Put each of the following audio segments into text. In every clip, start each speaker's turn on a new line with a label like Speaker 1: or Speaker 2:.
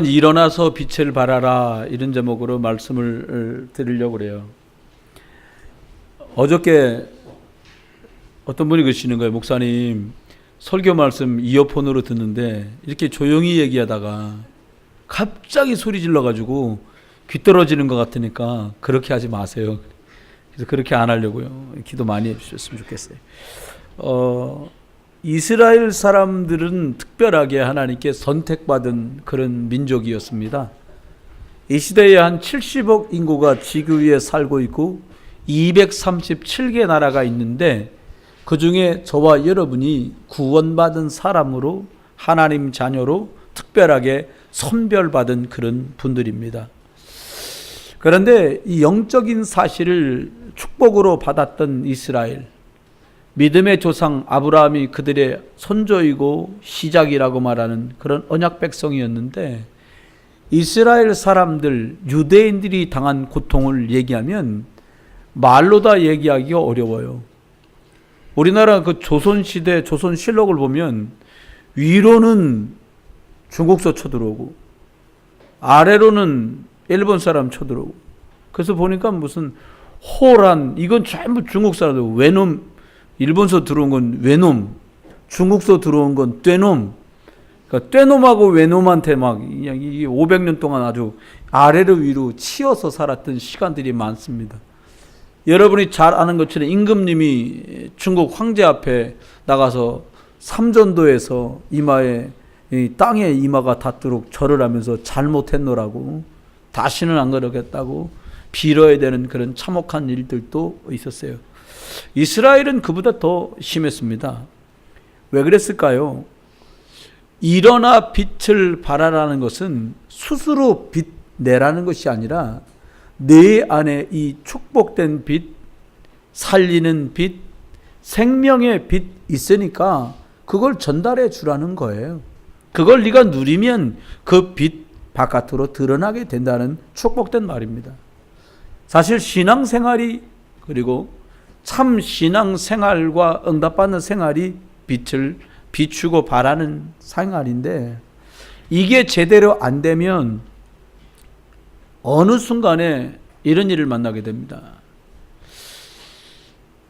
Speaker 1: 일어나서 빛을 발하라, 이런 제목으로 말씀을 드리려고 그래요. 어저께 어떤 분이 그러시는 거예요. 목사님, 설교 말씀 이어폰으로 듣는데 이렇게 조용히 얘기하다가 갑자기 소리 질러가지고 귀 떨어지는 것 같으니까 그렇게 하지 마세요. 그래서 그렇게 안 하려고요. 기도 많이 해주셨으면 좋겠어요. 이스라엘 사람들은 특별하게 하나님께 선택받은 그런 민족이었습니다. 이 시대에 한 70억 인구가 지구 위에 살고 있고 237개 나라가 있는데, 그 중에 저와 여러분이 구원받은 사람으로, 하나님 자녀로 특별하게 선별받은 그런 분들입니다. 그런데 이 영적인 사실을 축복으로 받았던 이스라엘, 믿음의 조상 아브라함이 그들의 선조이고 시작이라고 말하는 그런 언약 백성이었는데, 이스라엘 사람들, 유대인들이 당한 고통을 얘기하면 말로 다 얘기하기가 어려워요. 우리나라 그 조선시대 조선실록을 보면 위로는 중국서 쳐들어오고 아래로는 일본 사람 쳐들어오고, 그래서 보니까 무슨 호란, 이건 전부 중국 사람들, 외놈, 일본서 들어온 건 외놈, 중국서 들어온 건 떼놈. 그러니까 떼놈하고 외놈한테 막 500년 동안 아주 아래로 위로 치어서 살았던 시간들이 많습니다. 여러분이 잘 아는 것처럼 임금님이 중국 황제 앞에 나가서 삼전도에서 이마에, 땅에 이마가 닿도록 절을 하면서 잘못했노라고, 다시는 안 그러겠다고 빌어야 되는 그런 참혹한 일들도 있었어요. 이스라엘은 그보다 더 심했습니다. 왜 그랬을까요? 일어나 빛을 발하라는 것은 스스로 빛 내라는 것이 아니라 내 안에 이 축복된 빛, 살리는 빛, 생명의 빛 있으니까 그걸 전달해 주라는 거예요. 그걸 네가 누리면 그 빛 바깥으로 드러나게 된다는 축복된 말입니다. 사실 신앙생활이, 그리고 참 신앙생활과 응답받는 생활이 빛을 비추고 바라는 생활인데, 이게 제대로 안 되면 어느 순간에 이런 일을 만나게 됩니다.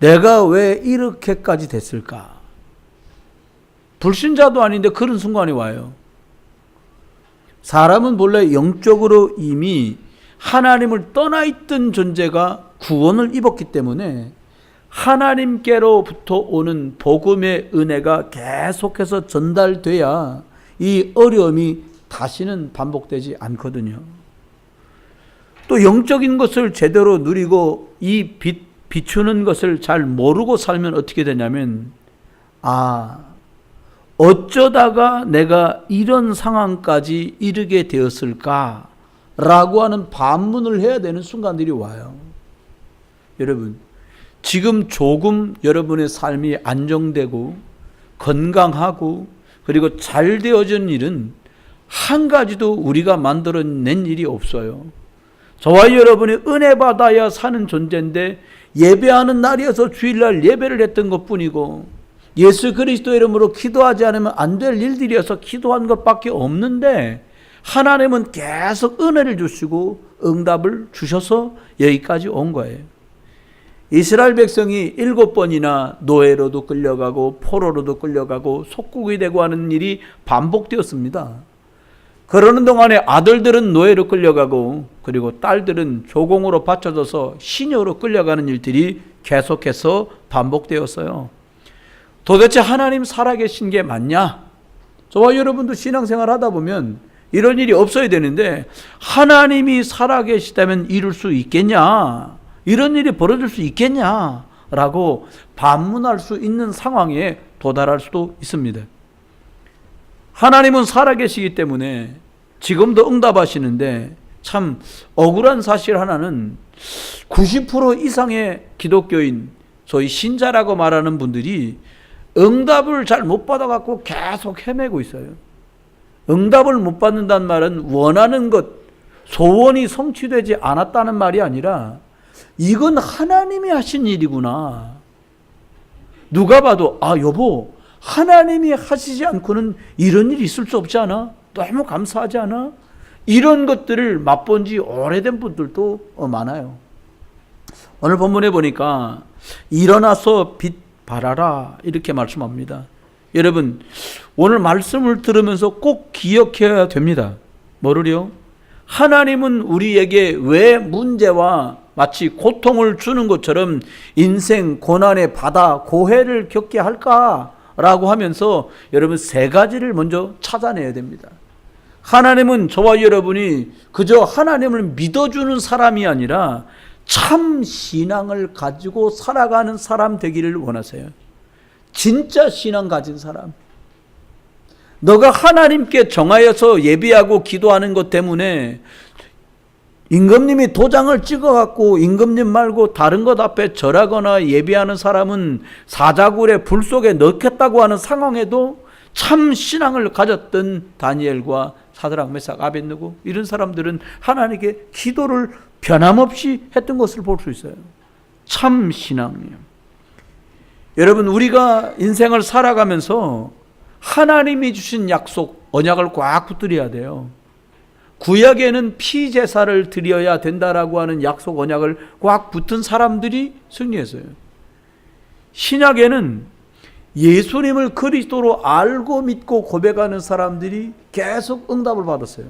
Speaker 1: 내가 왜 이렇게까지 됐을까? 불신자도 아닌데 그런 순간이 와요. 사람은 본래 영적으로 이미 하나님을 떠나 있던 존재가 구원을 입었기 때문에 하나님께로부터 오는 복음의 은혜가 계속해서 전달돼야 이 어려움이 다시는 반복되지 않거든요. 또 영적인 것을 제대로 누리고 이 비추는 것을 잘 모르고 살면 어떻게 되냐면, 어쩌다가 내가 이런 상황까지 이르게 되었을까? 라고 하는 반문을 해야 되는 순간들이 와요. 여러분, 지금 조금 여러분의 삶이 안정되고 건강하고 그리고 잘 되어진 일은 한 가지도 우리가 만들어낸 일이 없어요. 저와 여러분이 은혜 받아야 사는 존재인데, 예배하는 날이어서 주일날 예배를 했던 것뿐이고, 예수 그리스도 이름으로 기도하지 않으면 안 될 일들이어서 기도한 것밖에 없는데, 하나님은 계속 은혜를 주시고 응답을 주셔서 여기까지 온 거예요. 이스라엘 백성이 7번이나 노예로도 끌려가고 포로로도 끌려가고 속국이 되고 하는 일이 반복되었습니다. 그러는 동안에 아들들은 노예로 끌려가고, 그리고 딸들은 조공으로 받쳐져서 시녀로 끌려가는 일들이 계속해서 반복되었어요. 도대체 하나님 살아계신 게 맞냐? 저와 여러분도 신앙생활 하다 보면 이런 일이 없어야 되는데, 하나님이 살아계시다면 이룰 수 있겠냐? 이런 일이 벌어질 수 있겠냐? 라고 반문할 수 있는 상황에 도달할 수도 있습니다. 하나님은 살아계시기 때문에 지금도 응답하시는데, 참 억울한 사실 하나는 90% 이상의 기독교인, 소위 신자라고 말하는 분들이 응답을 잘 못 받아갖고 계속 헤매고 있어요. 응답을 못 받는다는 말은 원하는 것, 소원이 성취되지 않았다는 말이 아니라 이건 하나님이 하신 일이구나. 누가 봐도 여보, 하나님이 하시지 않고는 이런 일이 있을 수 없지 않아? 너무 감사하지 않아? 이런 것들을 맛본 지 오래된 분들도 많아요. 오늘 본문에 보니까 일어나서 빛 발하라 이렇게 말씀합니다. 여러분, 오늘 말씀을 들으면서 꼭 기억해야 됩니다. 뭐를요? 하나님은 우리에게 왜 문제와 마치 고통을 주는 것처럼 인생 고난의 바다, 고해를 겪게 할까라고 하면서 여러분 세 가지를 먼저 찾아내야 됩니다. 하나님은 저와 여러분이 그저 하나님을 믿어주는 사람이 아니라 참 신앙을 가지고 살아가는 사람 되기를 원하세요. 진짜 신앙 가진 사람. 너가 하나님께 정하여서 예배하고 기도하는 것 때문에 임금님이 도장을 찍어갖고 임금님 말고 다른 것 앞에 절하거나 예배하는 사람은 사자굴의 불 속에 넣겠다고 하는 상황에도 참 신앙을 가졌던 다니엘과 사드락 메삭 아벳느고 이런 사람들은 하나님께 기도를 변함없이 했던 것을 볼 수 있어요. 참 신앙이에요. 여러분, 우리가 인생을 살아가면서 하나님이 주신 약속, 언약을 꽉 붙들어야 돼요. 구약에는 피제사를 드려야 된다라고 하는 약속, 언약을 꽉 붙은 사람들이 승리했어요. 신약에는 예수님을 그리스도로 알고 믿고 고백하는 사람들이 계속 응답을 받았어요.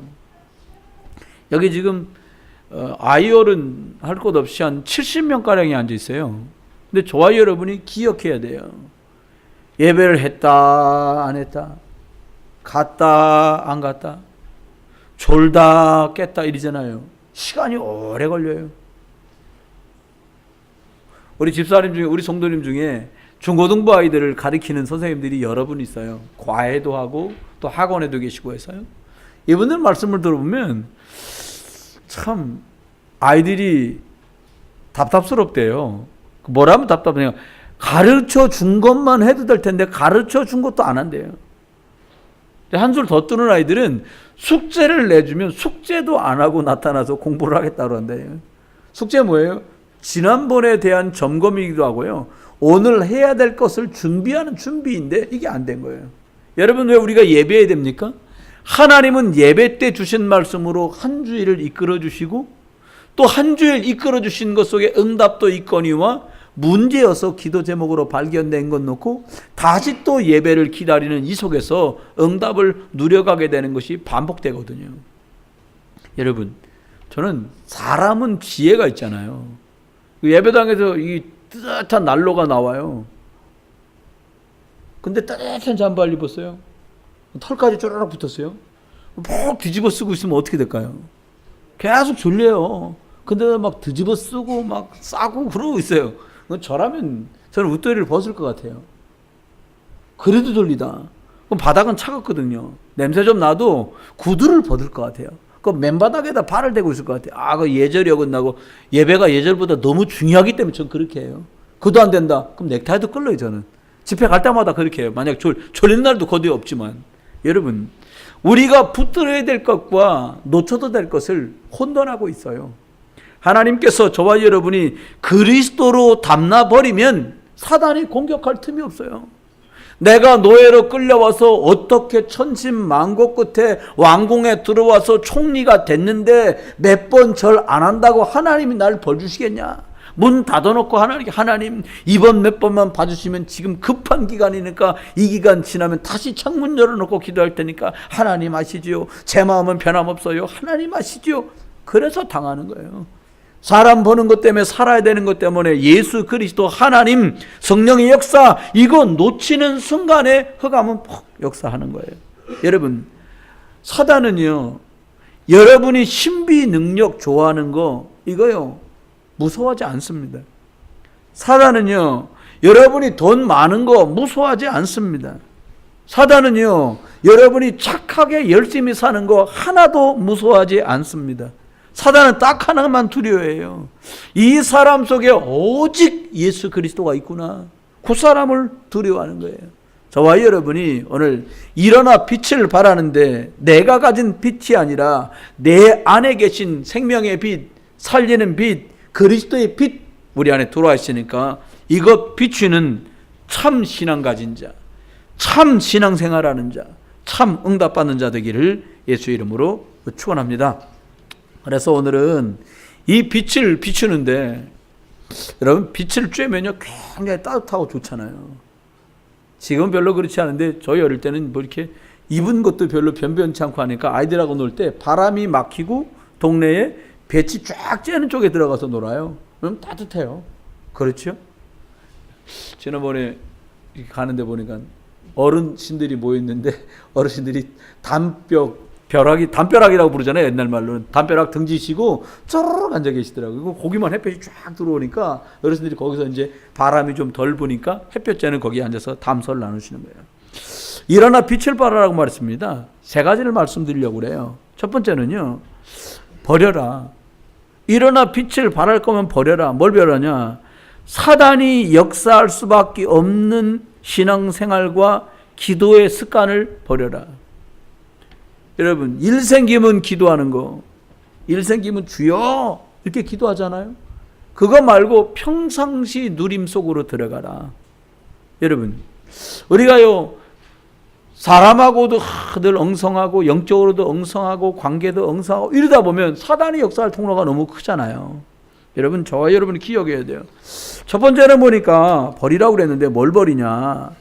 Speaker 1: 여기 지금 아이얼은 할 것 없이 한 70명가량이 앉아 있어요. 근데 저와 여러분이 기억해야 돼요. 예배를 했다 안 했다, 갔다 안 갔다, 졸다 깼다 이러잖아요. 시간이 오래 걸려요. 우리 집사님 중에, 우리 성도님 중에 중고등부 아이들을 가르치는 선생님들이 여러 분 있어요. 과외도 하고 또 학원에도 계시고 해서요. 이분들 말씀을 들어보면 참 아이들이 답답스럽대요. 뭐라면 답답해요. 가르쳐 준 것만 해도 될 텐데 가르쳐 준 것도 안 한대요. 한 줄 더 뜨는 아이들은 숙제를 내주면 숙제도 안 하고 나타나서 공부를 하겠다고 한대요. 숙제 뭐예요? 지난번에 대한 점검이기도 하고요. 오늘 해야 될 것을 준비하는 준비인데 이게 안 된 거예요. 여러분, 왜 우리가 예배해야 됩니까? 하나님은 예배 때 주신 말씀으로 한 주일을 이끌어 주시고 또 한 주일 이끌어 주신 것 속에 응답도 있거니와 문제여서 기도 제목으로 발견된 것 놓고 다시 또 예배를 기다리는 이 속에서 응답을 누려가게 되는 것이 반복되거든요. 여러분, 저는 사람은 지혜가 있잖아요. 예배당에서 이 따뜻한 난로가 나와요. 근데 따뜻한 잠바를 입었어요. 털까지 쪼르륵 붙었어요. 막 뒤집어 쓰고 있으면 어떻게 될까요? 계속 졸려요. 근데 막 뒤집어 쓰고 막 싸고 그러고 있어요. 저라면 저는 웃도리를 벗을 것 같아요. 그래도 졸리다. 그럼 바닥은 차갑거든요. 냄새 좀 나도 구두를 벗을 것 같아요. 그 맨바닥에다 발을 대고 있을 것 같아요. 아, 그 예절이 어긋나고 예배가 예절보다 너무 중요하기 때문에 전 그렇게 해요. 그도 안 된다. 그럼 넥타이도 끌려요, 저는. 집회 갈 때마다 그렇게 해요. 만약 졸린 날도 거의 없지만. 여러분, 우리가 붙들어야 될 것과 놓쳐도 될 것을 혼돈하고 있어요. 하나님께서 저와 여러분이 그리스도로 담나버리면 사단이 공격할 틈이 없어요. 내가 노예로 끌려와서 어떻게 천신만고 끝에 왕궁에 들어와서 총리가 됐는데 몇 번 절 안 한다고 하나님이 날 벌 주시겠냐? 문 닫아놓고 하나님 이번 몇 번만 봐주시면 지금 급한 기간이니까 이 기간 지나면 다시 창문 열어놓고 기도할 테니까 하나님 아시지요? 제 마음은 변함없어요. 하나님 아시지요? 그래서 당하는 거예요. 사람 보는 것 때문에 살아야 되는 것 때문에 예수 그리스도 하나님 성령의 역사 이거 놓치는 순간에 흑암은 퍽 역사하는 거예요. 여러분, 사단은요, 여러분이 신비 능력 좋아하는 거 이거요 무서워하지 않습니다. 사단은요, 여러분이 돈 많은 거 무서워하지 않습니다. 사단은요, 여러분이 착하게 열심히 사는 거 하나도 무서워하지 않습니다. 사단은 딱 하나만 두려워해요. 이 사람 속에 오직 예수 그리스도가 있구나. 그 사람을 두려워하는 거예요. 저와 여러분이 오늘 일어나 빛을 발하는데 내가 가진 빛이 아니라 내 안에 계신 생명의 빛, 살리는 빛, 그리스도의 빛 우리 안에 들어와 있으니까 이것 비추는 참 신앙 가진 자, 참 신앙생활하는 자, 참 응답받는 자 되기를 예수 이름으로 축원합니다. 그래서 오늘은 이 빛을 비추는데, 여러분 빛을 쬐면요 굉장히 따뜻하고 좋잖아요. 지금 별로 그렇지 않은데 저희 어릴 때는 뭐 이렇게 입은 것도 별로 변변치 않고 하니까 아이들하고 놀 때 바람이 막히고 동네에 빛이 쫙 쬐는 쪽에 들어가서 놀아요. 그럼 따뜻해요. 그렇죠? 지난번에 가는데 보니까 어르신들이 모였는데 어르신들이 담벼락이라고 부르잖아요. 옛날 말로는 담벼락 등지시고 쪼르륵 앉아 계시더라고요. 거기만 햇볕이 쫙 들어오니까 어르신들이 거기서 이제 바람이 좀 덜 부니까 햇볕 쬐는 거기에 앉아서 담소를 나누시는 거예요. 일어나 빛을 발하라고 말했습니다. 세 가지를 말씀드리려고 그래요. 첫 번째는요, 버려라. 일어나 빛을 발할 거면 버려라. 뭘 버려냐? 사단이 역사할 수밖에 없는 신앙생활과 기도의 습관을 버려라. 여러분, 일 생기면 기도하는 거, 일 생기면 주여 이렇게 기도하잖아요. 그거 말고 평상시 누림 속으로 들어가라. 여러분, 우리가요 사람하고도 늘 엉성하고 영적으로도 엉성하고 관계도 엉성하고 이러다 보면 사단의 역사할 통로가 너무 크잖아요. 여러분, 저와 여러분이 기억해야 돼요. 첫 번째는 보니까 버리라고 그랬는데 뭘 버리냐?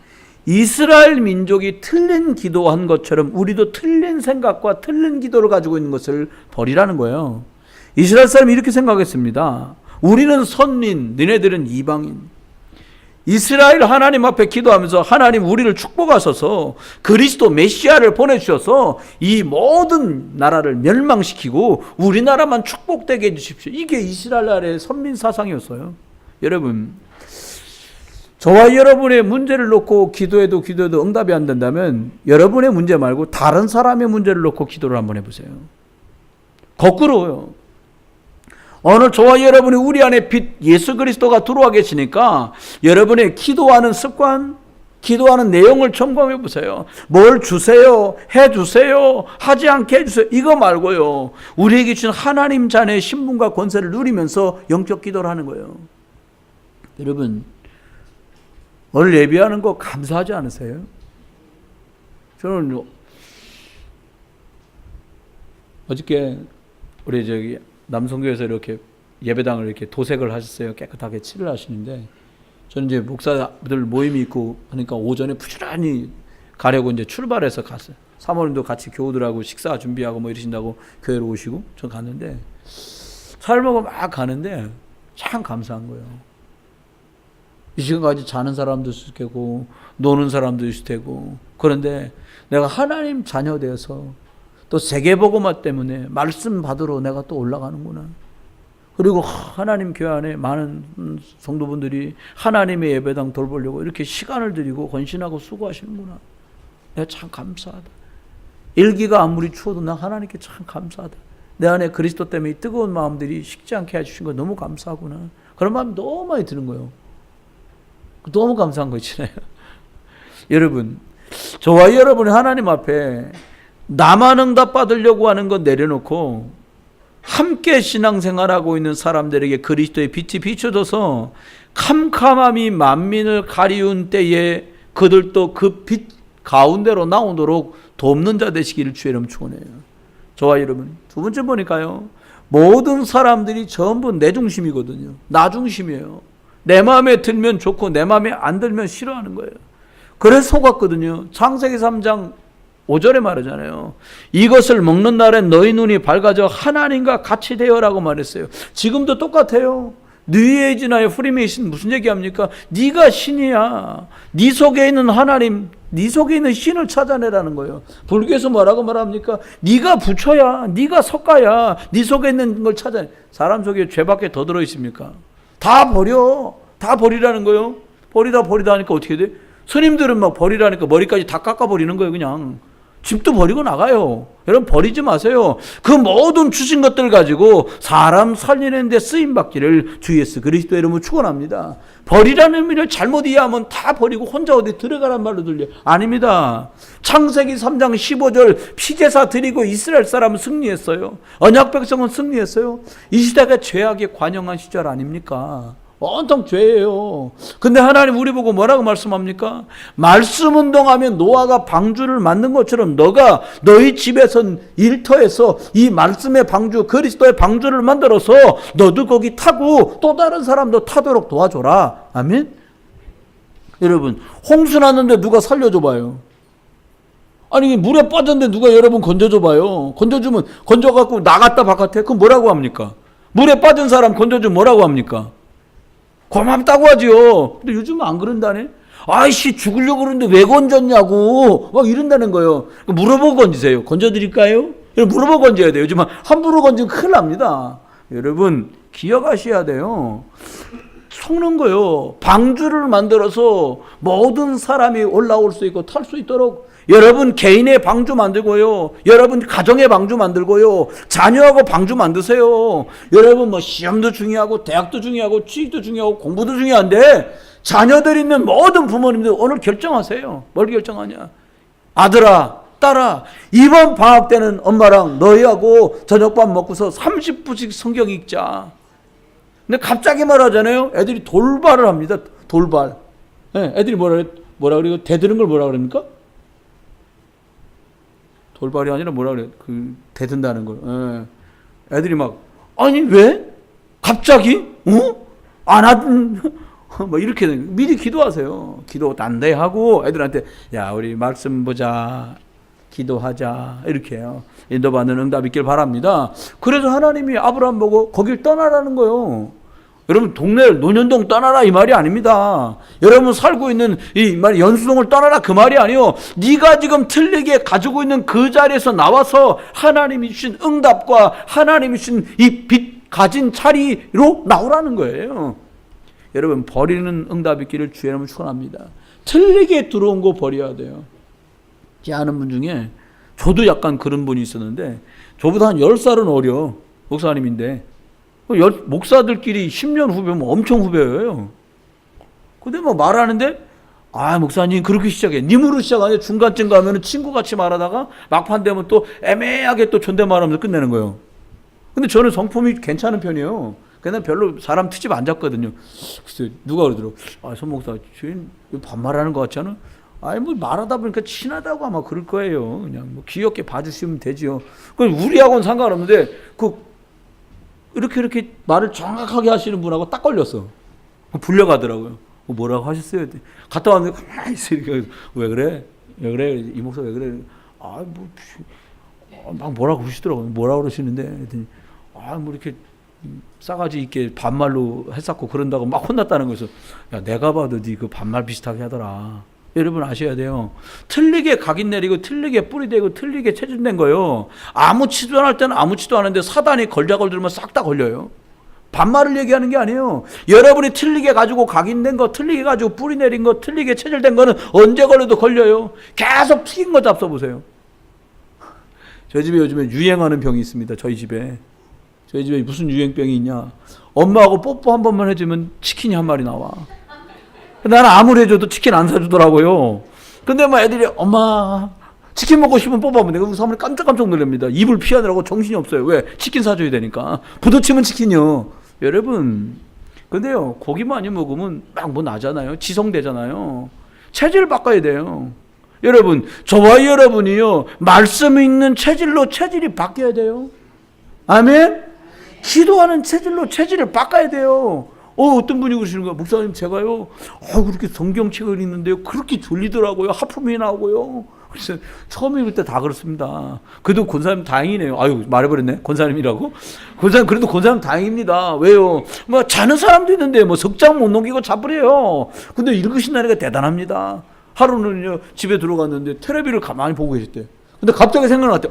Speaker 1: 이스라엘 민족이 틀린 기도한 것처럼 우리도 틀린 생각과 틀린 기도를 가지고 있는 것을 버리라는 거예요. 이스라엘 사람이 이렇게 생각했습니다. 우리는 선민, 너네들은 이방인. 이스라엘 하나님 앞에 기도하면서 하나님 우리를 축복하셔서 그리스도 메시아를 보내주셔서 이 모든 나라를 멸망시키고 우리나라만 축복되게 해주십시오. 이게 이스라엘의 선민 사상이었어요. 여러분, 저와 여러분의 문제를 놓고 기도해도 응답이 안 된다면 여러분의 문제 말고 다른 사람의 문제를 놓고 기도를 한번 해보세요. 거꾸로요. 오늘 저와 여러분이 우리 안에 빛 예수 그리스도가 들어와 계시니까 여러분의 기도하는 습관, 기도하는 내용을 점검해 보세요. 뭘 주세요, 해주세요, 하지 않게 해주세요, 이거 말고요, 우리에게 주신 하나님 자녀의 신분과 권세를 누리면서 영적 기도를 하는 거예요. 여러분, 오늘 예배하는 거 감사하지 않으세요? 저는 어저께 우리 남성교회에서 이렇게 예배당을 이렇게 도색을 하셨어요. 깨끗하게 칠을 하시는데, 저는 이제 목사들 모임이 있고 하니까 오전에 부지런히 가려고 이제 출발해서 갔어요. 사모님도 같이 교우들하고 식사 준비하고 뭐 이러신다고 교회로 오시고 저 갔는데, 살 먹고 막 가는데 참 감사한 거예요. 이 시간까지 자는 사람도 있을 테고 노는 사람도 있을 테고, 그런데 내가 하나님 자녀 되어서 또 세계복음화 때문에 말씀 받으러 내가 또 올라가는구나. 그리고 하나님 교회 안에 많은 성도분들이 하나님의 예배당 돌보려고 이렇게 시간을 들이고 헌신하고 수고하시는구나. 내가 참 감사하다. 일기가 아무리 추워도 나 하나님께 참 감사하다. 내 안에 그리스도 때문에 이 뜨거운 마음들이 식지 않게 해주신 거 너무 감사하구나. 그런 마음이 너무 많이 드는 거예요. 너무 감사한 거 있잖아요. 여러분, 저와 여러분이 하나님 앞에 나만 응답 받으려고 하는 건 내려놓고 함께 신앙생활하고 있는 사람들에게 그리스도의 빛이 비춰져서 캄캄함이 만민을 가리운 때에 그들도 그 빛 가운데로 나오도록 돕는 자 되시기를 주의 이름 축원해요. 저와 여러분, 두 번째 보니까요, 모든 사람들이 전부 내 중심이거든요. 나 중심이에요. 내 마음에 들면 좋고 내 마음에 안 들면 싫어하는 거예요. 그래서 속았거든요. 창세기 3장 5절에 말하잖아요. 이것을 먹는 날엔 너희 눈이 밝아져 하나님과 같이 되어라고 말했어요. 지금도 똑같아요. 뉴에이지나의 프리메이슨 무슨 얘기합니까? 네가 신이야. 네 속에 있는 하나님, 네 속에 있는 신을 찾아내라는 거예요. 불교에서 뭐라고 말합니까? 네가 부처야, 네가 석가야, 네 속에 있는 걸 찾아내. 사람 속에 죄밖에 더 들어있습니까? 다 버려. 다 버리라는 거예요. 버리다 하니까 어떻게 돼? 스님들은 막 버리라니까 머리까지 다 깎아버리는 거예요. 그냥 집도 버리고 나가요. 여러분, 버리지 마세요. 그 모든 주신 것들 가지고 사람 살리는 데 쓰임받기를 주 예수 그리스도의 이름으로 축원합니다. 버리라는 의미를 잘못 이해하면 다 버리고 혼자 어디 들어가란 말로 들려요. 아닙니다. 창세기 3장 15절 피제사 드리고 이스라엘 사람은 승리했어요. 언약 백성은 승리했어요. 이 시대가 죄악에 관영한 시절 아닙니까? 온통 죄예요. 근데 하나님 우리 보고 뭐라고 말씀합니까? 말씀 운동하면 노아가 방주를 만든 것처럼 너가 너희 집에서 일터에서 이 말씀의 방주, 그리스도의 방주를 만들어서 너도 거기 타고 또 다른 사람도 타도록 도와줘라. 아멘? 여러분, 홍수 났는데 누가 살려줘봐요. 아니 물에 빠졌는데 누가 여러분 건져줘봐요. 건져주면 건져갖고 나갔다 바깥에 그럼 뭐라고 합니까? 물에 빠진 사람 건져주면 뭐라고 합니까? 고맙다고 하지요. 근데 요즘은 안 그런다네. 아이씨 죽으려고 그러는데 왜 건졌냐고 막 이런다는 거예요. 물어보고 건지세요. 건져드릴까요? 물어보고 건져야 돼요. 요즘은 함부로 건지면 큰일 납니다. 여러분 기억하셔야 돼요. 속는 거요. 방주를 만들어서 모든 사람이 올라올 수 있고 탈 수 있도록 여러분 개인의 방주 만들고요. 여러분 가정의 방주 만들고요. 자녀하고 방주 만드세요. 여러분 뭐 시험도 중요하고 대학도 중요하고 취직도 중요하고 공부도 중요한데 자녀들 있는 모든 부모님들 오늘 결정하세요. 뭘 결정하냐? 아들아, 딸아, 이번 방학 때는 엄마랑 너희하고 저녁밥 먹고서 30분씩 성경 읽자. 근데 갑자기 말하잖아요. 애들이 돌발을 합니다. 돌발. 네, 애들이 뭐라 그래요? 대드는 걸 뭐라 그럽니까? 돌발이 아니라 뭐라 그래? 대든다는 걸. 예. 애들이 막 아니 왜? 갑자기? 안 하든 뭐 이렇게 미리 기도하세요. 기도 단대하고 애들한테 야 우리 말씀 보자. 기도하자. 이렇게 해요. 인도받는 응답 있길 바랍니다. 그래서 하나님이 아브라함 보고 거길 떠나라는 거예요. 여러분 동네를 논현동 떠나라 이 말이 아닙니다. 여러분 살고 있는 이 말 연수동을 떠나라 그 말이 아니요. 네가 지금 틀리게 가지고 있는 그 자리에서 나와서 하나님이 주신 응답과 하나님이 주신 이 빛 가진 자리로 나오라는 거예요. 여러분 버리는 응답 있기를 주의 이름으로 축원합니다. 틀리게 들어온 거 버려야 돼요. 제 아는 분 중에 저도 약간 그런 분이 있었는데 저보다 한 10살은 어려 목사님인데 목사들끼리 10년 후배면 엄청 후배예요. 근데 뭐 말하는데 아 목사님 그렇게 시작해. 님으로 시작하는데 중간쯤 가면 친구같이 말하다가 막판 되면 또 애매하게 또 존댓말하면서 끝내는 거예요. 근데 저는 성품이 괜찮은 편이에요. 그냥 별로 사람 트집 안 잡거든요. 글쎄 누가 그러더라고. 아 선 목사 주인 반말하는 것 같지 않아? 아니 뭐 말하다 보니까 친하다고 아마 그럴 거예요. 그냥 뭐 귀엽게 봐주시면 되지요. 그 우리하고는 상관없는데 이렇게 말을 정확하게 하시는 분하고 딱 걸렸어. 불려가더라고요. 뭐라고 하셨어요? 갔다 왔는데 가만히 있으니까 왜 그래? 이 목사 왜 그래? 막 뭐라고 그러시더라고요. 뭐라고 그러시는데 뭐 이렇게 싸가지 있게 반말로 했었고 그런다고 막 혼났다는 거죠. 야 내가 봐도 네 그 반말 비슷하게 하더라. 여러분 아셔야 돼요. 틀리게 각인 내리고 틀리게 뿌리대고 틀리게 체질된 거요. 아무치도 안 할 때는 아무치도 않은데 사단이 걸자걸들면 싹 다 걸려요. 반말을 얘기하는 게 아니에요. 여러분이 틀리게 가지고 각인된 거, 틀리게 가지고 뿌리 내린 거, 틀리게 체질된 거는 언제 걸려도 걸려요. 계속 튀긴 거 잡숴보세요. 저희 집에 요즘에 유행하는 병이 있습니다. 저희 집에 무슨 유행병이 있냐. 엄마하고 뽀뽀 한 번만 해주면 치킨이 한 마리 나와. 나는 아무리 해줘도 치킨 안 사주더라고요. 근데 막 애들이 엄마 치킨 먹고 싶으면 뽀뽀하면 내가 우리 사모님 깜짝깜짝 놀랍니다. 입을 피하느라고 정신이 없어요. 왜? 치킨 사줘야 되니까. 부딪히면 치킨이요. 여러분 근데요 고기 많이 먹으면 막 뭐 나잖아요. 지성되잖아요. 체질을 바꿔야 돼요. 여러분 저와 여러분이요 말씀 있는 체질로 체질이 바뀌어야 돼요. 아멘. 기도하는 체질로 체질을 바꿔야 돼요. 어떤 분이 그러시는 거야. 목사님 제가요 그렇게 성경책을 읽는데요 그렇게 졸리더라고요. 하품이 나오고요. 그래서 처음에 읽을 때 다 그렇습니다. 그래도 권사님 다행이네요. 말해버렸네. 권사님이라고. 권사님 그래도 권사님 다행입니다. 왜요? 뭐 자는 사람도 있는데 뭐 석장 못 넘기고 자버려요. 근데 읽으신다니까 대단합니다. 하루는요 집에 들어갔는데 텔레비를 가만히 보고 계셨대요. 근데 갑자기 생각났대.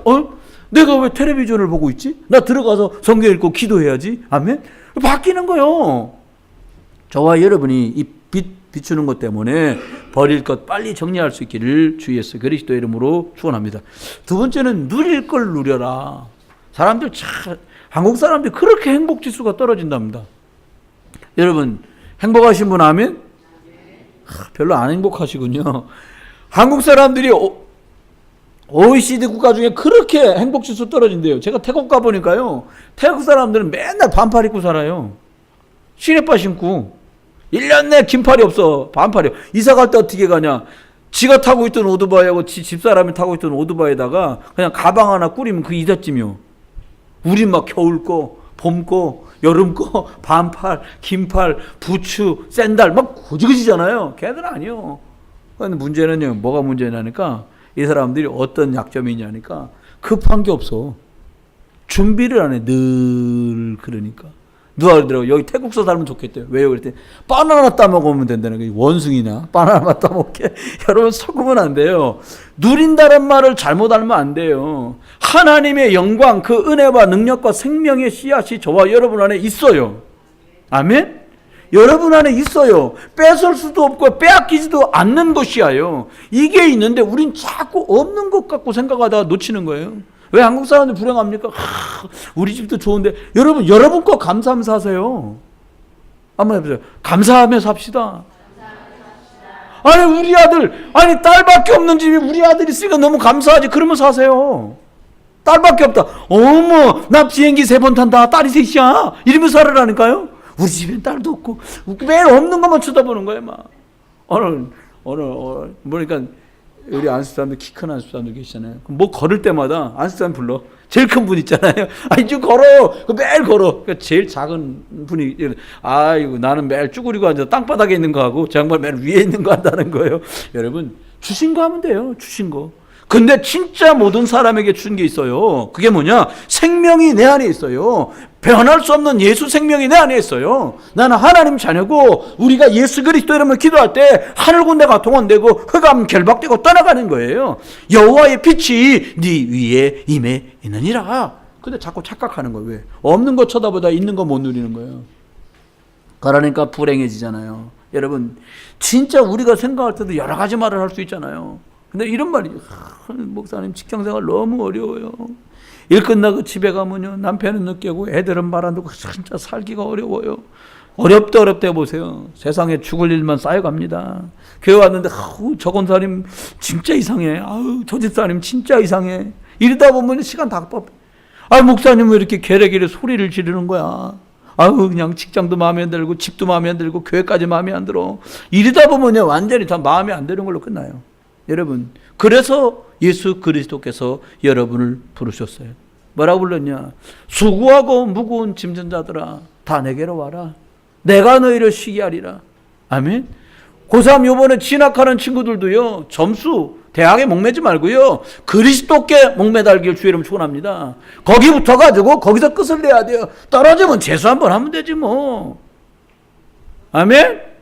Speaker 1: 내가 왜 텔레비전을 보고 있지? 나 들어가서 성경 읽고 기도해야지. 아멘. 바뀌는 거요. 저와 여러분이 이 비추는 것 때문에 버릴 것 빨리 정리할 수 있기를 주 예수 그리스도의 이름으로 축원합니다. 두 번째는 누릴 걸 누려라. 사람들 한국 사람들이 그렇게 행복 지수가 떨어진답니다. 여러분 행복하신 분 아멘? 별로 안 행복하시군요. 한국 사람들이 OECD 국가 중에 그렇게 행복 지수 떨어진대요. 제가 태국 가보니까요 태국 사람들은 맨날 반팔 입고 살아요. 시내바 신고 1년 내 긴팔이 없어. 반팔이야. 이사 갈 때 어떻게 가냐. 지가 타고 있던 오토바이하고 집사람이 타고 있던 오토바이에다가 그냥 가방 하나 꾸리면 그 이삿짐이요. 우린 막 겨울 거, 봄 거, 여름 거, 반팔, 긴팔, 부츠, 샌들 막 고지고지잖아요. 걔들 아니요. 근데 문제는요. 뭐가 문제냐니까 이 사람들이 어떤 약점이 있냐니까 급한 게 없어. 준비를 안 해. 늘 그러니까. 누가 그러더라고. 여기 태국서 살면 좋겠대요. 왜요? 그랬더니 바나나 따먹으면 된다는 거예요. 원숭이나 바나나만 따먹게. 여러분 속으면 안 돼요. 누린다는 말을 잘못 알면 안 돼요. 하나님의 영광, 그 은혜와 능력과 생명의 씨앗이 저와 여러분 안에 있어요. 아멘? 여러분 안에 있어요. 뺏을 수도 없고 빼앗기지도 않는 것이야요. 이게 있는데 우린 자꾸 없는 것 같고 생각하다가 놓치는 거예요. 왜 한국 사람들 불행합니까? 우리 집도 좋은데 여러분 거 감사하면서 사세요. 한번 해보세요. 감사하면서 삽시다. 아니 우리 아들 딸밖에 없는 집에 우리 아들이 있으니까 너무 감사하지. 그러면 사세요. 딸밖에 없다. 어머 나 비행기 3번 탄다. 딸이 셋이야. 이러면서 살으라니까요. 우리 집엔 딸도 없고 매일 없는 것만 쳐다보는 거예요. 막 오늘 보니까 우리 안수 사람들 키 큰 안수 사람들 계시잖아요. 뭐 걸을 때마다 안수 사람 불러. 제일 큰 분 있잖아요. 이제 걸어. 매일 걸어. 그러니까 제일 작은 분이 아이고 나는 매일 쭈그리고 앉아서 땅바닥에 있는 거 하고 저 양반 매일 위에 있는 거 한다는 거예요. 여러분 주신 거 하면 돼요. 주신 거. 근데 진짜 모든 사람에게 준 게 있어요. 그게 뭐냐? 생명이 내 안에 있어요. 변할 수 없는 예수 생명이 내 안에 있어요. 나는 하나님 자녀고 우리가 예수 그리스도 이름을 기도할 때 하늘 군대가 동원되고 흑암 결박되고 떠나가는 거예요. 여호와의 빛이 네 위에 임해 있느니라. 근데 자꾸 착각하는 거예요. 왜? 없는 거 쳐다보다 있는 거 못 누리는 거예요. 그러니까 불행해지잖아요. 여러분 진짜 우리가 생각할 때도 여러 가지 말을 할 수 있잖아요. 근데 이런 말이 목사님 직장생활 너무 어려워요. 일 끝나고 집에 가면요 남편은 늦게 오고 애들은 말 안 듣고 진짜 살기가 어려워요. 어렵다 보세요. 세상에 죽을 일만 쌓여갑니다. 교회 왔는데 저 권사님 진짜 이상해. 저 집사님 진짜 이상해. 이러다 보면 시간 다 빠. 목사님 왜 이렇게 게레게레 소리를 지르는 거야. 그냥 직장도 마음에 안 들고 집도 마음에 안 들고 교회까지 마음에 안 들어. 이러다 보면요 완전히 다 마음에 안 드는 걸로 끝나요. 여러분 그래서 예수 그리스도께서 여러분을 부르셨어요. 뭐라고 불렀냐? 수고하고 무거운 짐진 자들아 다 내게로 와라. 내가 너희를 쉬게 하리라. 아멘. 고3 요번에 진학하는 친구들도요 점수 대학에 목매지 말고요 그리스도께 목매달기를 주의 이름으로 축원합니다. 거기 붙어가지고 거기서 끝을 내야 돼요. 떨어지면 재수 한번 하면 되지 뭐. 아멘.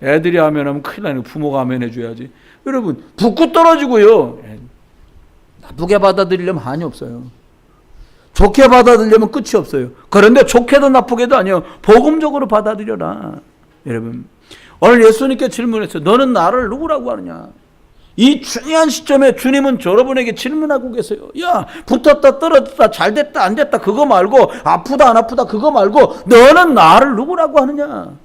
Speaker 1: 애들이 하면 큰일 나니까 부모가 하면 해줘야지. 여러분 붙고 떨어지고요 나쁘게 받아들이려면 한이 없어요. 좋게 받아들이려면 끝이 없어요. 그런데 좋게도 나쁘게도 아니에요. 복음적으로 받아들여라. 여러분 오늘 예수님께 질문했어요. 너는 나를 누구라고 하느냐. 이 중요한 시점에 주님은 여러분에게 질문하고 계세요. 야 붙었다 떨어졌다 잘됐다 안됐다 그거 말고 아프다 안 아프다 그거 말고 너는 나를 누구라고 하느냐.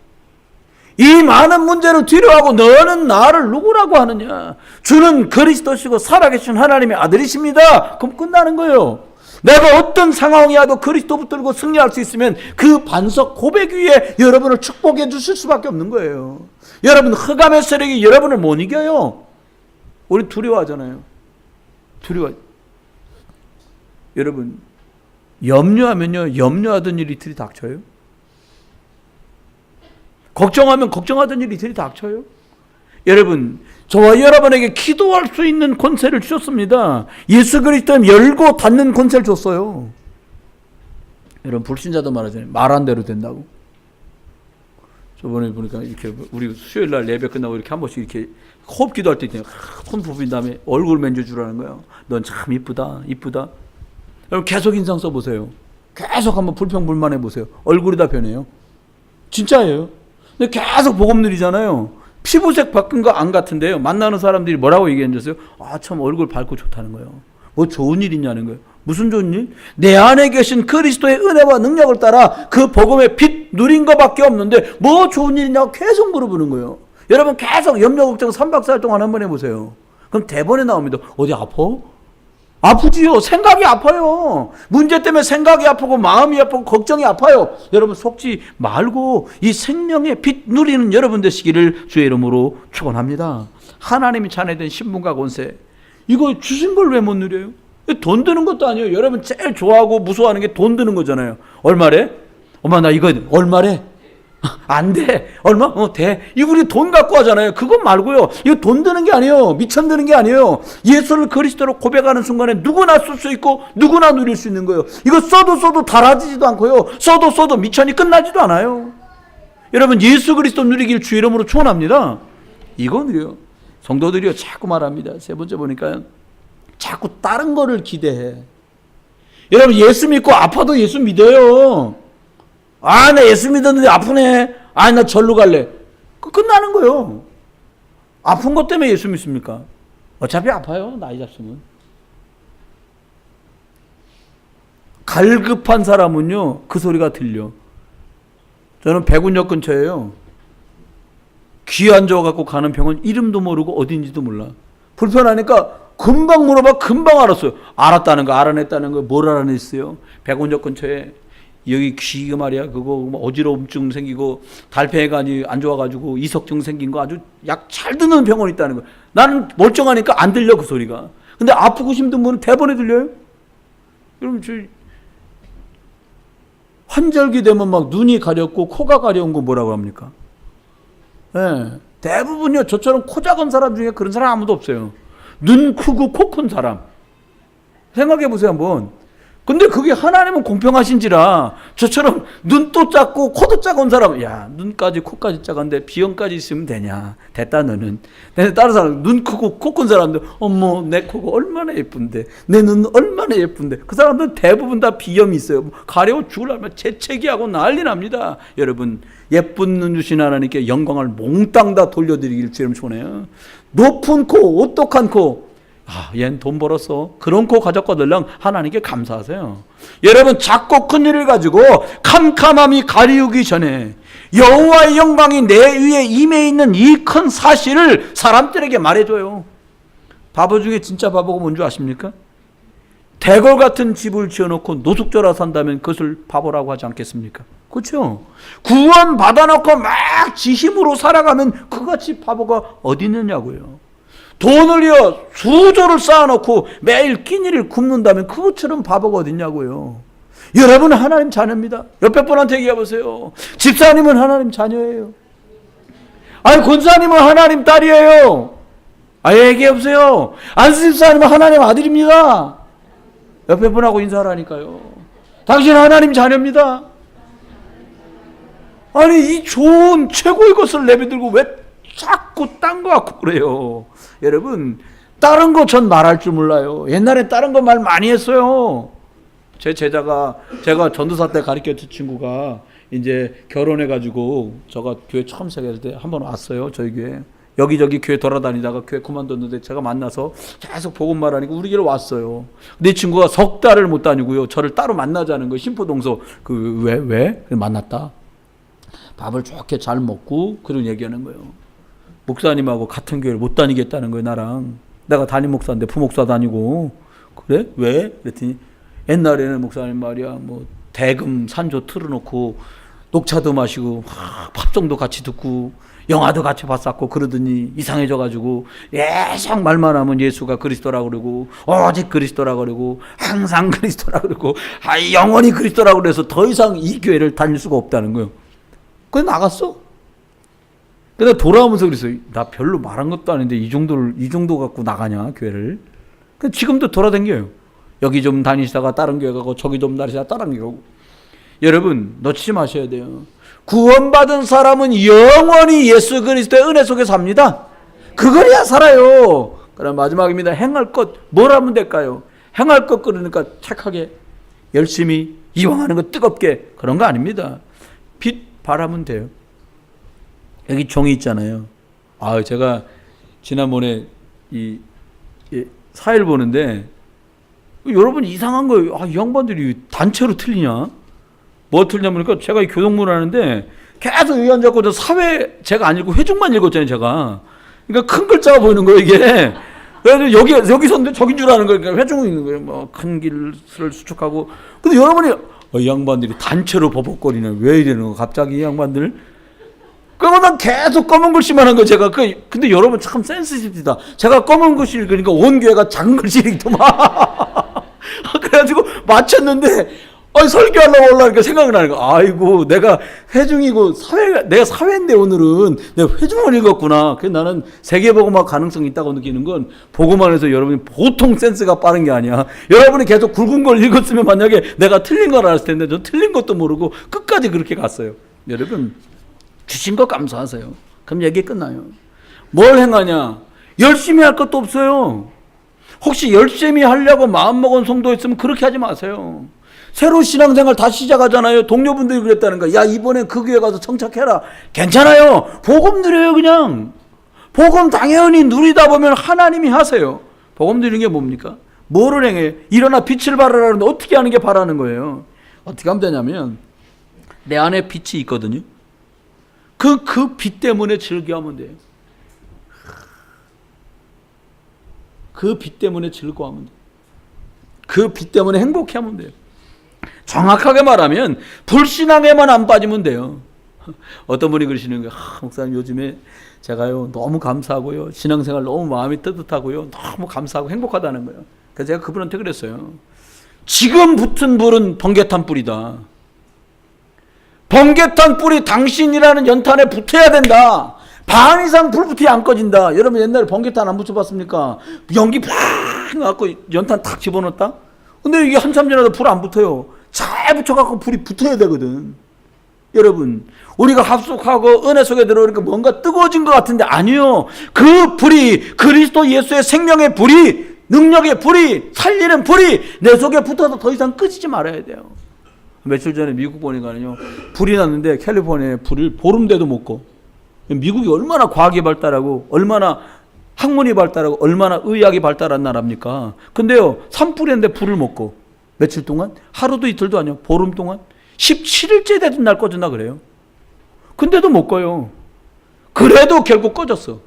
Speaker 1: 이 많은 문제를 뒤로하고 너는 나를 누구라고 하느냐. 주는 그리스도시고 살아계신 하나님의 아들이십니다. 그럼 끝나는 거예요. 내가 어떤 상황이 와도 그리스도 붙들고 승리할 수 있으면 그 반석 고백 위에 여러분을 축복해 주실 수밖에 없는 거예요. 여러분 흑암의 세력이 여러분을 못 이겨요. 우리 두려워하잖아요. 여러분 염려하면요 염려하던 일이 이틀이 닥쳐요. 걱정하면 걱정하던 일이 이틀이 닥쳐요. 여러분 저와 여러분에게 기도할 수 있는 권세를 주셨습니다. 예수 그리스도는 열고 닫는 권세를 줬어요. 여러분 불신자도 말하잖아요. 말한 대로 된다고. 저번에 보니까 이렇게 우리 수요일 날 예배 끝나고 이렇게 한 번씩 이렇게 호흡 기도할 때 있잖아요. 손 부빈 다음에 얼굴 만져주라는 거예요. 넌 참 이쁘다. 여러분 계속 인상 써보세요. 계속 한번 불평불만해 보세요. 얼굴이 다 변해요. 진짜예요. 근데 계속 복음 누리잖아요. 피부색 바뀐 거 안 같은데요. 만나는 사람들이 뭐라고 얘기했는지 아세요? 참 얼굴 밝고 좋다는 거예요. 뭐 좋은 일 있냐는 거예요. 무슨 좋은 일? 내 안에 계신 그리스도의 은혜와 능력을 따라 그 복음의 빛 누린 것밖에 없는데 뭐 좋은 일이냐고 계속 물어보는 거예요. 여러분 계속 염려 걱정 3박 4일 동안 한번 해보세요. 그럼 대본에 나옵니다. 어디 아파? 아프지요. 생각이 아파요. 문제 때문에 생각이 아프고 마음이 아프고 걱정이 아파요. 여러분 속지 말고 이 생명의 빛 누리는 여러분 되시기를 주의 이름으로 축원합니다. 하나님이 자녀된 신분과 권세, 이거 주신 걸 왜 못 누려요? 돈 드는 것도 아니에요. 여러분 제일 좋아하고 무서워하는 게 돈 드는 거잖아요. 얼마래? 엄마 나 이거 얼마래? 안 돼. 얼마? 돼. 이거 우리 돈 갖고 하잖아요. 그것 말고요. 이거 돈 드는 게 아니에요. 미천 드는 게 아니에요. 예수를 그리스도로 고백하는 순간에 누구나 쓸 수 있고 누구나 누릴 수 있는 거예요. 이거 써도 달아지지도 않고요. 써도 미천이 끝나지도 않아요. 여러분 예수 그리스도 누리길 주 이름으로 축원합니다. 이거 누려요. 성도들이요 자꾸 말합니다. 세 번째 보니까요. 자꾸 다른 거를 기대해. 여러분 예수 믿고 아파도 예수 믿어요. 아, 나 예수 믿었는데 아프네. 아, 나 절로 갈래. 끝나는 거예요. 아픈 것 때문에 예수 믿습니까? 어차피 아파요. 나이 잡수면. 갈급한 사람은요. 그 소리가 들려. 저는 백운역 근처에요. 귀 안 좋아갖고 가는 병원 이름도 모르고 어딘지도 몰라. 불편하니까 금방 물어봐. 금방 알았어요. 알았다는 거, 알아냈다는 거, 뭘 알아냈어요? 백운역 근처에 여기 귀가 말이야 그거 어지러움증 생기고 달팽이가 안 좋아가지고 이석증 생긴 거 아주 약 잘 듣는 병원이 있다는 거. 나는 멀쩡하니까 안 들려 그 소리가. 근데 아프고 힘든 분은 대번에 들려요. 여러분 저 환절기 되면 막 눈이 가렵고 코가 가려운 거 뭐라고 합니까? 네. 대부분요 저처럼 코 작은 사람 중에 그런 사람 아무도 없어요. 눈 크고 코 큰 사람 생각해 보세요 한번. 근데 그게 하나님은 공평하신지라 저처럼 눈도 작고 코도 작은 사람, 야 눈까지 코까지 작은데 비염까지 있으면 되냐? 됐다 너는. 근데 다른 사람 눈 크고 코 큰 사람들, 어머 내 코가 얼마나 예쁜데, 내 눈 얼마나 예쁜데. 그 사람들은 대부분 다 비염이 있어요. 가려워 죽으려면 재채기하고 난리 납니다. 여러분 예쁜 눈 주신 하나님께 영광을 몽땅 다 돌려드리길 주님 축원해요. 높은 코, 오똑한 코. 아, 얜 돈 벌었어. 그런 코 가졌거들랑 하나님께 감사하세요. 여러분 작고 큰 일을 가지고 캄캄함이 가리우기 전에 여호와의 영광이 내 위에 임해 있는 이 큰 사실을 사람들에게 말해줘요. 바보 중에 진짜 바보가 뭔지 아십니까? 대궐 같은 집을 지어놓고 노숙자라 산다면 그것을 바보라고 하지 않겠습니까? 그렇죠? 구원 받아놓고 막 지힘으로 살아가면 그같이 바보가 어디 있느냐고요. 돈을요 수조를 쌓아놓고 매일 끼니를 굶는다면 그것처럼 바보가 어딨냐고요. 여러분은 하나님 자녀입니다. 옆에 분한테 얘기해보세요. 집사님은 하나님 자녀예요. 아니 권사님은 하나님 딸이에요. 얘기해보세요. 안수집사님은 하나님 아들입니다. 옆에 분하고 인사하라니까요. 당신 하나님 자녀입니다. 아니 이 좋은 최고의 것을 내비들고 왜 자꾸 딴 거 갖고 그래요. 여러분 다른 거 전 말할 줄 몰라요. 옛날에 다른 거 말 많이 했어요. 제 제자가 제가 전도사 때 가르쳤던 친구가 이제 결혼해가지고 제가 교회 처음 시작했을 때 한번 왔어요. 저희 교회 여기저기 교회 돌아다니다가 교회 그만뒀는데 제가 만나서 계속 복음 말하니까 우리 교회로 왔어요. 근데 이 친구가 석 달을 못 다니고요. 저를 따로 만나자는 거예요. 신포동서 왜? 만났다. 밥을 좋게 잘 먹고 그런 얘기하는 거예요. 목사님하고 같은 교회를 못 다니겠다는 거예요. 나랑. 내가 담임 목사인데 부목사 다니고. 그래? 왜? 그랬더니 옛날에는 목사님 말이야 뭐 대금 산조 틀어놓고 녹차도 마시고 팝송도 같이 듣고 영화도 같이 봤었고 그러더니 이상해져가지고 예상 말만 하면 예수가 그리스도라고 그러고 오직 그리스도라고 그러고 항상 그리스도라고 그러고 영원히 그리스도라고 그래서 더 이상 이 교회를 다닐 수가 없다는 거예요. 그래서 나갔어. 근데 돌아오면서 그랬어요. 나 별로 말한 것도 아닌데 이 정도 갖고 나가냐 교회를. 지금도 돌아다녀요. 여기 좀 다니시다가 다른 교회 가고 저기 좀 다니시다가 다른 교회 가고. 여러분 놓치지 마셔야 돼요. 구원받은 사람은 영원히 예수 그리스도의 은혜 속에 삽니다. 그거야 살아요. 그럼 마지막입니다. 행할 것 뭘 하면 될까요? 행할 것 그러니까 착하게 열심히 이왕하는 거 뜨겁게 그런 거 아닙니다. 빛 바라면 돼요. 여기 종이 있잖아요. 제가 지난번에 이 사회를 보는데 여러분 이상한 거예요. 이 양반들이 단체로 틀리냐? 뭐 틀리냐 보니까 제가 교동문 하는데 계속 여기 앉았고 저 사회 제가 안 읽고 회중만 읽었잖아요. 제가. 그러니까 큰 글자가 보이는 거예요 이게. 그래서 여기서 저긴 줄 아는 거예요. 그러니까 회중이 있는 거예요. 뭐 큰 길을 수축하고. 근데 여러분이 이 양반들이 단체로 버벅거리네. 왜 이러는 거 갑자기 이 양반들? 그러면 난 계속 검은 글씨만 한 거 제가. 근데 여러분 참 센스티브다. 제가 검은 글씨 읽으니까 온 교회가 작은 글씨 읽더만. 그래가지고 맞췄는데 설교하려고 올라니까 생각이 나는 거. 아이고 내가 회중이고 내가 사회인데 오늘은 내가 회중을 읽었구나. 그래서 나는 세계복음화 가능성이 있다고 느끼는 건 보고만 해서 여러분이 보통 센스가 빠른 게 아니야. 여러분이 계속 굵은 걸 읽었으면 만약에 내가 틀린 걸 알았을 텐데 저 틀린 것도 모르고 끝까지 그렇게 갔어요. 여러분 주신 거 감사하세요. 그럼 얘기 끝나요. 뭘 행하냐? 열심히 할 것도 없어요. 혹시 열심히 하려고 마음먹은 성도 있으면 그렇게 하지 마세요. 새로 신앙생활 다시 시작하잖아요. 동료분들이 그랬다는 거야. 야 이번에 그 교회 가서 청착해라. 괜찮아요. 복음 누려요 그냥. 복음 당연히 누리다 보면 하나님이 하세요. 복음 누리는 게 뭡니까? 뭐를 행해요? 일어나 빛을 발하라는데 어떻게 하는 게 바라는 거예요? 어떻게 하면 되냐면 내 안에 빛이 있거든요. 그 빛 때문에 즐겨하면 돼요. 그 빛 때문에 즐거워하면 돼요. 그 빛 때문에 행복해하면 돼요. 정확하게 말하면 불신앙에만 안 빠지면 돼요. 어떤 분이 그러시는 거예요. 목사님 요즘에 제가요 너무 감사하고요. 신앙생활 너무 마음이 뜨뜻하고요. 너무 감사하고 행복하다는 거예요. 그래서 제가 그분한테 그랬어요. 지금 붙은 불은 번개탄 불이다. 번개탄 불이 당신이라는 연탄에 붙어야 된다. 반 이상 불 붙이 안 꺼진다. 여러분 옛날에 번개탄 안 붙여봤습니까? 연기 팍 나갖고 연탄 탁 집어넣었다? 근데 이게 한참 지나도 불 안 붙어요. 잘 붙여갖고 불이 붙어야 되거든. 여러분 우리가 합숙하고 은혜 속에 들어오니까 뭔가 뜨거워진 것 같은데 아니요. 그 불이 그리스도 예수의 생명의 불이 능력의 불이 살리는 불이 내 속에 붙어서 더 이상 끄지지 말아야 돼요. 며칠 전에 미국 보니까요 불이 났는데 캘리포니아에 불을 보름대도 못 꺼. 미국이 얼마나 과학이 발달하고 얼마나 학문이 발달하고 얼마나 의학이 발달한 나라입니까? 근데요 산불인데 불을 못 꺼. 며칠 동안? 하루도 이틀도 아니요. 보름 동안? 17일째 되던 날 꺼졌나 그래요. 근데도 못 꺼요. 그래도 결국 꺼졌어.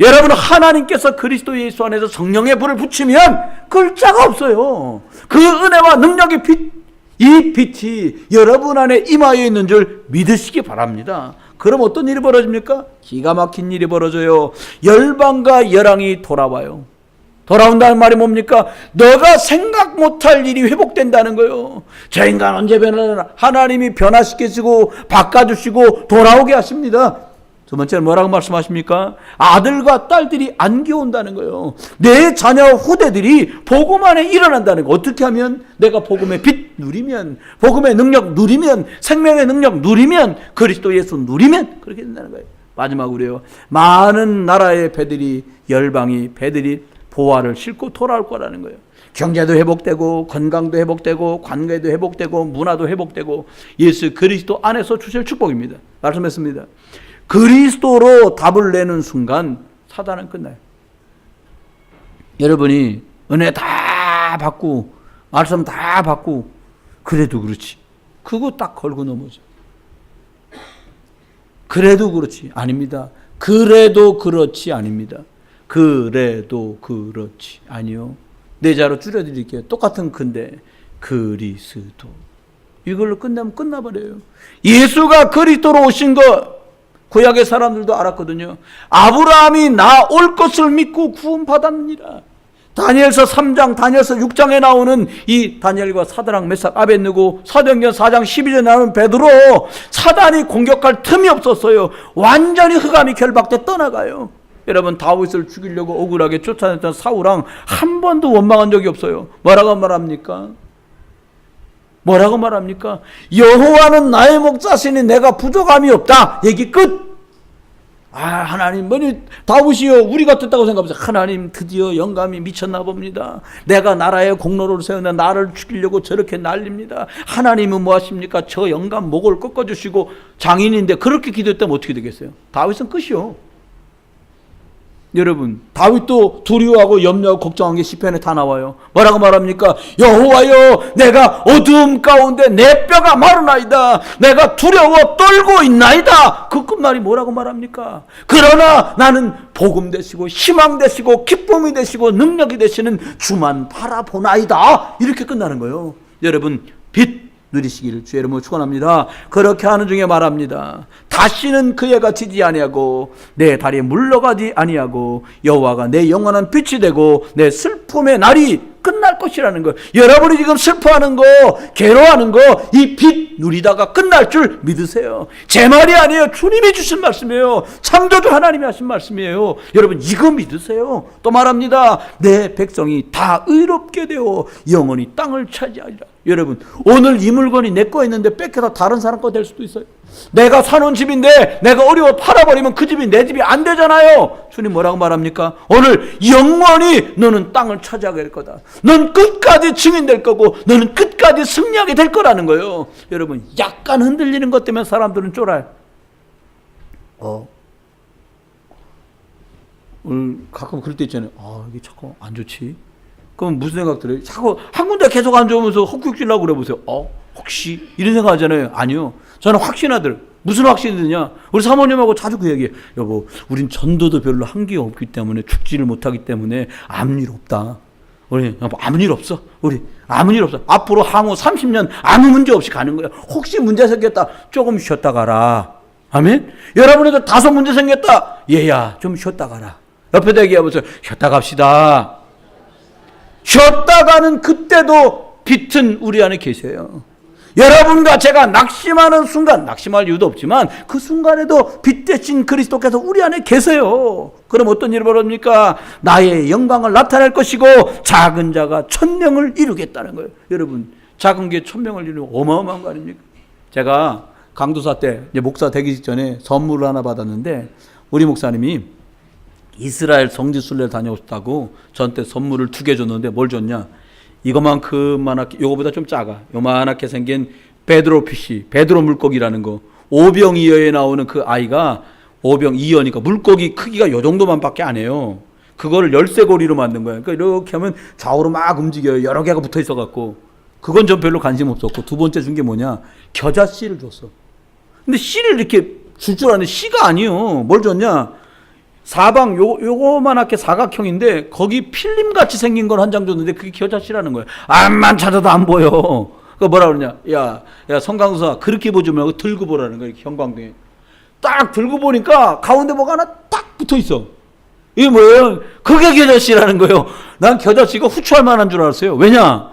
Speaker 1: 여러분 하나님께서 그리스도 예수 안에서 성령의 불을 붙이면 끌 자가 없어요. 그 은혜와 능력의 빛, 이 빛이 여러분 안에 임하여 있는 줄 믿으시기 바랍니다. 그럼 어떤 일이 벌어집니까? 기가 막힌 일이 벌어져요. 열방과 열왕이 돌아와요. 돌아온다는 말이 뭡니까? 너가 생각 못할 일이 회복된다는 거예요. 저 인간 언제 변하나? 하나님이 변화시키시고 바꿔주시고 돌아오게 하십니다. 두 번째는 뭐라고 말씀하십니까? 아들과 딸들이 안겨온다는 거예요. 내 자녀 후대들이 복음 안에 일어난다는 거. 어떻게 하면 내가 복음의 빛 누리면, 복음의 능력 누리면, 생명의 능력 누리면, 그리스도 예수 누리면 그렇게 된다는 거예요. 마지막으로요. 많은 나라의 배들이 열방이 배들이 보화를 싣고 돌아올 거라는 거예요. 경제도 회복되고 건강도 회복되고 관계도 회복되고 문화도 회복되고 예수 그리스도 안에서 주실 축복입니다. 말씀했습니다. 그리스도로 답을 내는 순간 사단은 끝나요. 여러분이 은혜 다 받고 말씀 다 받고 그래도 그렇지. 그거 딱 걸고 넘어져. 그래도 그렇지. 아닙니다. 그래도 그렇지. 아닙니다. 그래도 그렇지. 아니요. 네 자로 줄여드릴게요. 똑같은 근데 그리스도. 이걸로 끝나면 끝나버려요. 예수가 그리스도로 오신 것 구약의 사람들도 알았거든요. 아브라함이 나 올 것을 믿고 구원받았느니라. 다니엘서 3장, 다니엘서 6장에 나오는 이 다니엘과 사드락, 메삭, 아벳느고, 사도행전 4장 12절에 나오는 베드로, 사단이 공격할 틈이 없었어요. 완전히 흑암이 결박돼 떠나가요. 여러분 다윗을 죽이려고 억울하게 쫓아냈던 사울왕 한 번도 원망한 적이 없어요. 뭐라고 말합니까? 뭐라고 말합니까? 여호와는 나의 목자시니 내가 부족함이 없다. 얘기 끝. 하나님 뭐니 다윗이요 우리 같았다고 생각하면서 하나님 드디어 영감이 미쳤나 봅니다. 내가 나라의 공로를 세우는 나를 죽이려고 저렇게 난립니다. 하나님은 뭐 하십니까? 저 영감 목을 꺾어주시고 장인인데 그렇게 기도했다면 어떻게 되겠어요? 다윗은 끝이요. 여러분, 다윗도 두려워하고 염려하고 걱정한 게 시편에 다 나와요. 뭐라고 말합니까? 여호와여, 내가 어두움 가운데 내 뼈가 마르나이다. 내가 두려워 떨고 있나이다. 그 끝말이 뭐라고 말합니까? 그러나 나는 복음 되시고 희망 되시고 기쁨이 되시고 능력이 되시는 주만 바라보나이다. 이렇게 끝나는 거예요. 여러분, 빛 누리시기를 주의 이름으로 축원합니다. 그렇게 하는 중에 말합니다. 다시는 그에 갇히지 아니하고 내 다리에 물러가지 아니하고 여호와가 내 영원한 빛이 되고 내 슬픔의 날이 끝날 것이라는 거예요. 여러분이 지금 슬퍼하는 거, 괴로워하는 거, 이 빛 누리다가 끝날 줄 믿으세요. 제 말이 아니에요. 주님이 주신 말씀이에요. 창조주 하나님이 하신 말씀이에요. 여러분, 이거 믿으세요. 또 말합니다. 내 백성이 다 의롭게 되어 영원히 땅을 차지하리라. 여러분, 오늘 이 물건이 내 거 있는데 뺏겨서 다른 사람 거 될 수도 있어요. 내가 사놓은 집인데 내가 어려워 팔아버리면 그 집이 내 집이 안 되잖아요. 주님 뭐라고 말합니까? 오늘 영원히 너는 땅을 차지하게 될 거다. 넌 끝까지 증인될 거고 너는 끝까지 승리하게 될 거라는 거예요. 여러분, 약간 흔들리는 것 때문에 사람들은 쫄아요. 오늘 가끔 그럴 때 있잖아요. 이게 자꾸 안 좋지. 그럼 무슨 생각 들어요? 자꾸 한 군데 계속 안 좋으면서 헛구역질라고 그래 보세요. 혹시 이런 생각 하잖아요. 아니요. 저는 확신하들. 무슨 확신이 드냐? 우리 사모님하고 자주 그 얘기해요. 여보, 우린 전도도 별로 한계가 없기 때문에 죽지를 못하기 때문에 아무 일 없다. 우리 아무 일 없어. 우리 아무 일 없어. 앞으로 향후 30년 아무 문제 없이 가는 거야. 혹시 문제 생겼다. 조금 쉬었다 가라. 아멘? 여러분에도 다소 문제 생겼다. 얘야, 좀 쉬었다 가라. 옆에다 얘기하면서 쉬었다 갑시다. 쉬었다 가는 그때도 빛은 우리 안에 계세요. 여러분과 제가 낙심하는 순간, 낙심할 이유도 없지만 그 순간에도 빛 대신 그리스도께서 우리 안에 계세요. 그럼 어떤 일이 벌어집니까? 나의 영광을 나타낼 것이고 작은 자가 천명을 이루겠다는 거예요. 여러분, 작은 게 천명을 이루면 어마어마한 거 아닙니까? 제가 강도사 때 이제 목사 되기 직전에 선물을 하나 받았는데 우리 목사님이 이스라엘 성지 순례를 다녀오셨다고 저한테 선물을 2개 줬는데 뭘 줬냐? 이거만큼만하게, 요거보다 좀 작아. 요만하게 생긴 베드로 피시, 베드로 물고기라는 거. 오병이어에 나오는 그 아이가 오병이어니까 물고기 크기가 요 정도만 밖에 안 해요. 그거를 열쇠고리로 만든 거예요. 그러니까 이렇게 하면 좌우로 막 움직여요. 여러 개가 붙어 있어갖고. 그건 전 별로 관심 없었고, 두 번째 준 게 뭐냐? 겨자씨를 줬어. 근데 씨를 이렇게 줄 줄 아는데 씨가 아니요. 뭘 줬냐? 사방 요거만하게 사각형인데 거기 필름같이 생긴 걸 한 장 줬는데 그게 겨자씨라는 거예요. 암만 찾아도 안 보여. 그 뭐라 그러냐? 야 성강수사 그렇게 보지 말고 들고 보라는 거예요. 형광등에 딱 들고 보니까 가운데 뭐가 하나 딱 붙어 있어. 이게 뭐예요? 그게 겨자씨라는 거예요. 난 겨자씨가 후추할 만한 줄 알았어요. 왜냐?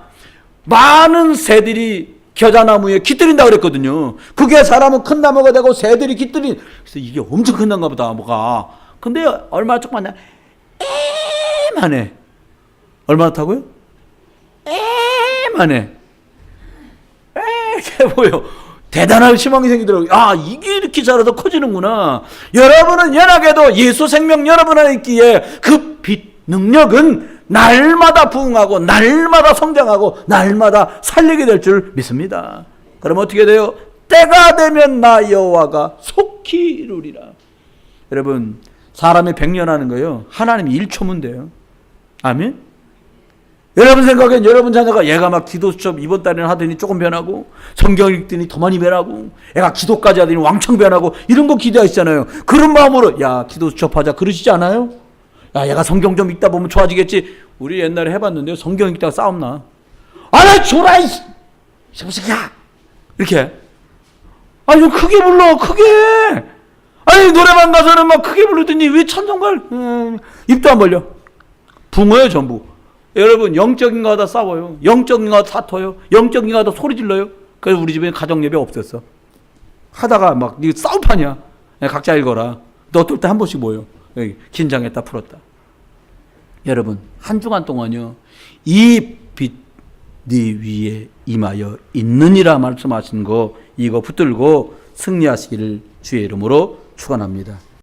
Speaker 1: 많은 새들이 겨자나무에 깃들인다 그랬거든요. 그게 사람은 큰 나무가 되고 새들이 깃들인. 그래서 이게 엄청 큰 나무가 보다 뭐가. 근데 얼마나 조금만 에만해. 얼마나 타고요? 에만해. 이렇게 보여. 대단한 희망이 생기더라고요. 이게 이렇게 자라도 커지는구나. 여러분은 연하게도 예수 생명 여러분 안에 있기에 그 빛 능력은 날마다 부흥하고 날마다 성장하고 날마다 살리게 될 줄 믿습니다. 그럼 어떻게 돼요? 때가 되면 나 여호와가 속히 이루리라. 여러분, 사람이 100년 하는 거예요. 하나님이 1초면 돼요. 아멘? 여러분 생각엔 여러분 자녀가 얘가 막 기도 수첩 이번 달에는 하더니 조금 변하고 성경 읽더니 더 많이 변하고 애가 기도까지 하더니 왕창 변하고 이런 거 기대하시잖아요. 그런 마음으로 야 기도 수첩 하자 그러시지 않아요? 야 얘가 성경 좀 읽다 보면 좋아지겠지. 우리 옛날에 해봤는데요. 성경 읽다가 싸움나. 나 줘라 이 새끼야 이렇게. 좀 크게 불러 크게. 노래방 가서는 막 크게 부르더니 왜 찬송가를 입도 안 벌려. 붕어요 전부. 여러분 영적인 거 하다 싸워요. 영적인 거 하다 사토요. 영적인 거 하다 소리 질러요. 그래서 우리 집에 가정예배 없었어. 하다가 막 이거 싸움판이야. 각자 읽어라. 너 어떨 때 한 번씩 모여. 긴장했다 풀었다. 여러분 한 주간 동안요. 이 빛 네 위에 임하여 있느니라 말씀하신 거 이거 붙들고 승리하시기를 주의 이름으로 축원합니다.